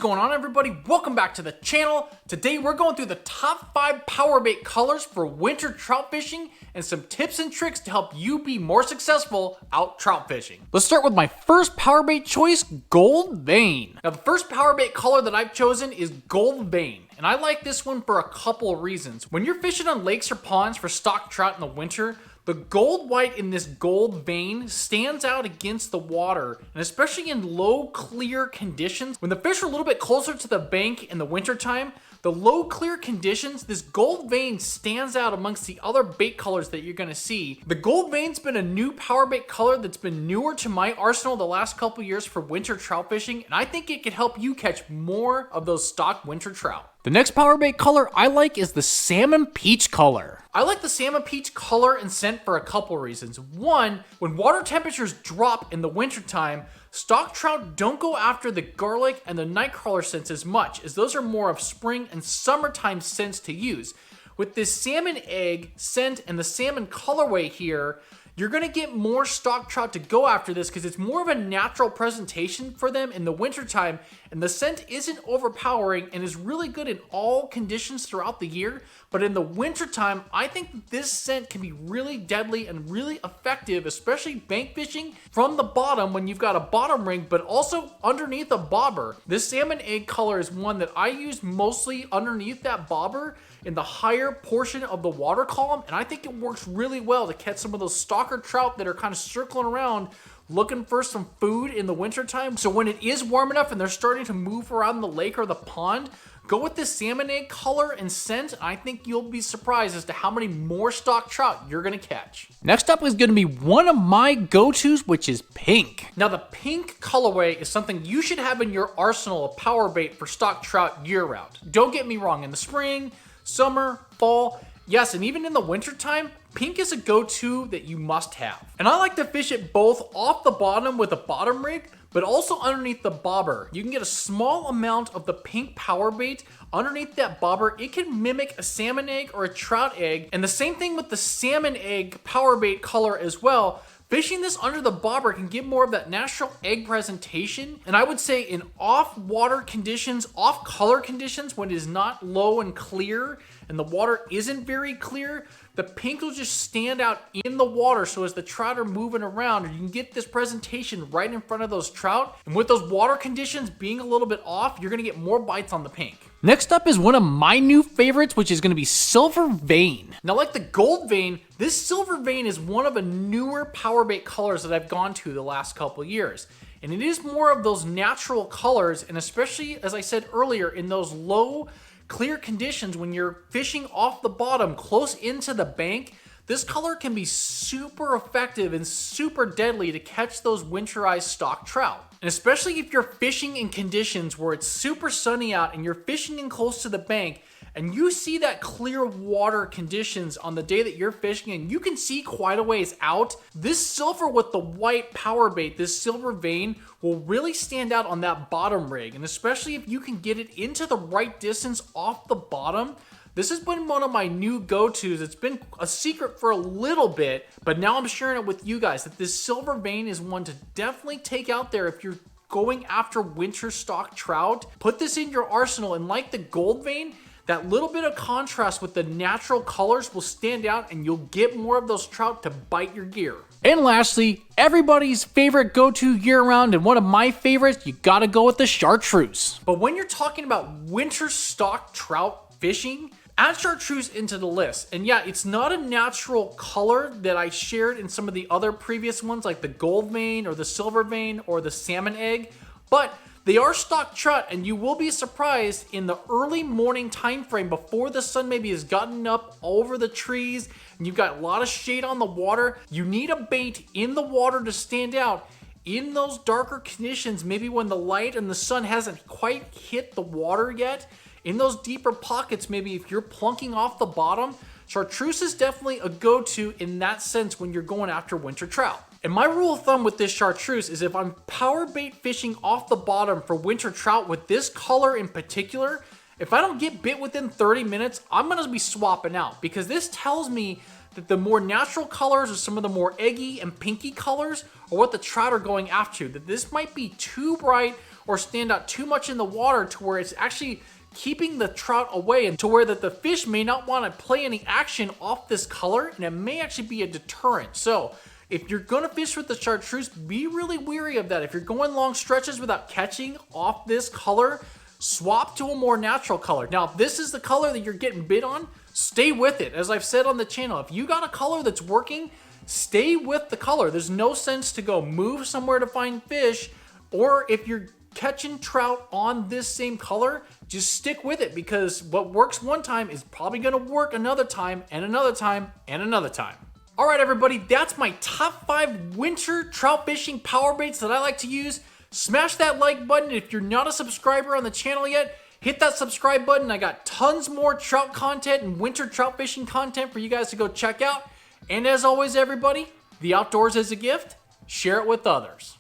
going on, everybody? Welcome back to the channel. Today we're going through the top 5 power bait colors for winter trout fishing and some tips and tricks to help you be more successful out trout fishing. Let's start with my first power bait choice, Gold Vein. Now the first power bait color that I've chosen is Gold Vein, and I like this one for a couple of reasons. When you're fishing on lakes or ponds for stock trout in the winter, the gold white in this Gold Vein stands out against the water, and especially in low clear conditions. When the fish are a little bit closer to the bank in the wintertime, the low clear conditions, this Gold Vein stands out amongst the other bait colors that you're gonna see. The Gold Vein's been a new power bait color that's been newer to my arsenal the last couple years for winter trout fishing, and I think it could help you catch more of those stock winter trout. The next power bait color I like is the Salmon Peach color. I like the Salmon Peach color and scent for a couple reasons. One, when water temperatures drop in the wintertime, stock trout don't go after the garlic and the nightcrawler scents as much, as those are more of spring and summertime scents to use. With this salmon egg scent and the salmon colorway here, you're gonna get more stock trout to go after this because it's more of a natural presentation for them in the wintertime, and the scent isn't overpowering and is really good in all conditions throughout the year. But in the wintertime, I think this scent can be really deadly and really effective, especially bank fishing from the bottom when you've got a bottom ring, but also underneath a bobber. This salmon egg color is one that I use mostly underneath that bobber in the higher portion of the water column, and I think it works really well to catch some of those stalker trout that are kind of circling around looking for some food in the wintertime. So when it is warm enough and they're starting to move around the lake or the pond, go with this salmon egg color and scent. I think you'll be surprised as to how many more stock trout you're gonna catch. Next up is gonna be one of my go-tos, which is pink. Now the pink colorway is something you should have in your arsenal of power bait for stock trout year-round. Don't get me wrong, in the spring, summer, fall, yes, and even in the wintertime, pink is a go-to that you must have. And I like to fish it both off the bottom with a bottom rig, but also underneath the bobber. You can get a small amount of the pink power bait underneath that bobber. It can mimic a salmon egg or a trout egg. And the same thing with the salmon egg power bait color as well. Fishing this under the bobber can give more of that natural egg presentation. And I would say in off water conditions, off color conditions, when it is not low and clear and the water isn't very clear, the pink will just stand out in the water. So as the trout are moving around, you can get this presentation right in front of those trout. And with those water conditions being a little bit off, you're gonna get more bites on the pink. Next up is one of my new favorites, which is gonna be Silver Vein. Now, like the Gold Vein, this Silver Vein is one of the newer power bait colors that I've gone to the last couple years. And it is more of those natural colors, and especially, as I said earlier, in those low clear conditions when you're fishing off the bottom close into the bank, this color can be super effective and super deadly to catch those winterized stock trout. And especially if you're fishing in conditions where it's super sunny out and you're fishing in close to the bank and you see that clear water conditions on the day that you're fishing and you can see quite a ways out, this silver with the white power bait, this Silver Vein, will really stand out on that bottom rig. And especially if you can get it into the right distance off the bottom, this has been one of my new go-tos. It's been a secret for a little bit, but now I'm sharing it with you guys that this Silver Vein is one to definitely take out there if you're going after winter stock trout. Put this in your arsenal, and like the Gold Vein, that little bit of contrast with the natural colors will stand out and you'll get more of those trout to bite your gear. And lastly, everybody's favorite go-to year-round and one of my favorites, you gotta go with the Chartreuse. But when you're talking about winter stock trout fishing, add Chartreuse into the list. And yeah, it's not a natural color that I shared in some of the other previous ones like the Gold Vein or the Silver Vein or the salmon egg, but they are stock trout, and you will be surprised in the early morning time frame before the sun maybe has gotten up over the trees and you've got a lot of shade on the water. You need a bait in the water to stand out in those darker conditions, maybe when the light and the sun hasn't quite hit the water yet. In those deeper pockets, maybe if you're plunking off the bottom, Chartreuse is definitely a go-to in that sense when you're going after winter trout. And my rule of thumb with this Chartreuse is if I'm power bait fishing off the bottom for winter trout with this color in particular, if I don't get bit within 30 minutes, I'm gonna be swapping out, because this tells me that the more natural colors or some of the more eggy and pinky colors are what the trout are going after, that this might be too bright or stand out too much in the water to where it's actually keeping the trout away, and to where that the fish may not want to play any action off this color, and it may actually be a deterrent. So if you're gonna fish with the Chartreuse, be really weary of that. If you're going long stretches without catching off this color, swap to a more natural color. Now, if this is the color that you're getting bit on, stay with it. As I've said on the channel, if you got a color that's working, stay with the color. There's no sense to go move somewhere to find fish, or if you're catching trout on this same color, just stick with it, because what works one time is probably gonna work another time and another time and another time. All right, everybody, that's my top 5 winter trout fishing power baits that I like to use. Smash that like button. If you're not a subscriber on the channel yet, hit that subscribe button. I got tons more trout content and winter trout fishing content for you guys to go check out. And as always, everybody, the outdoors is a gift. Share it with others.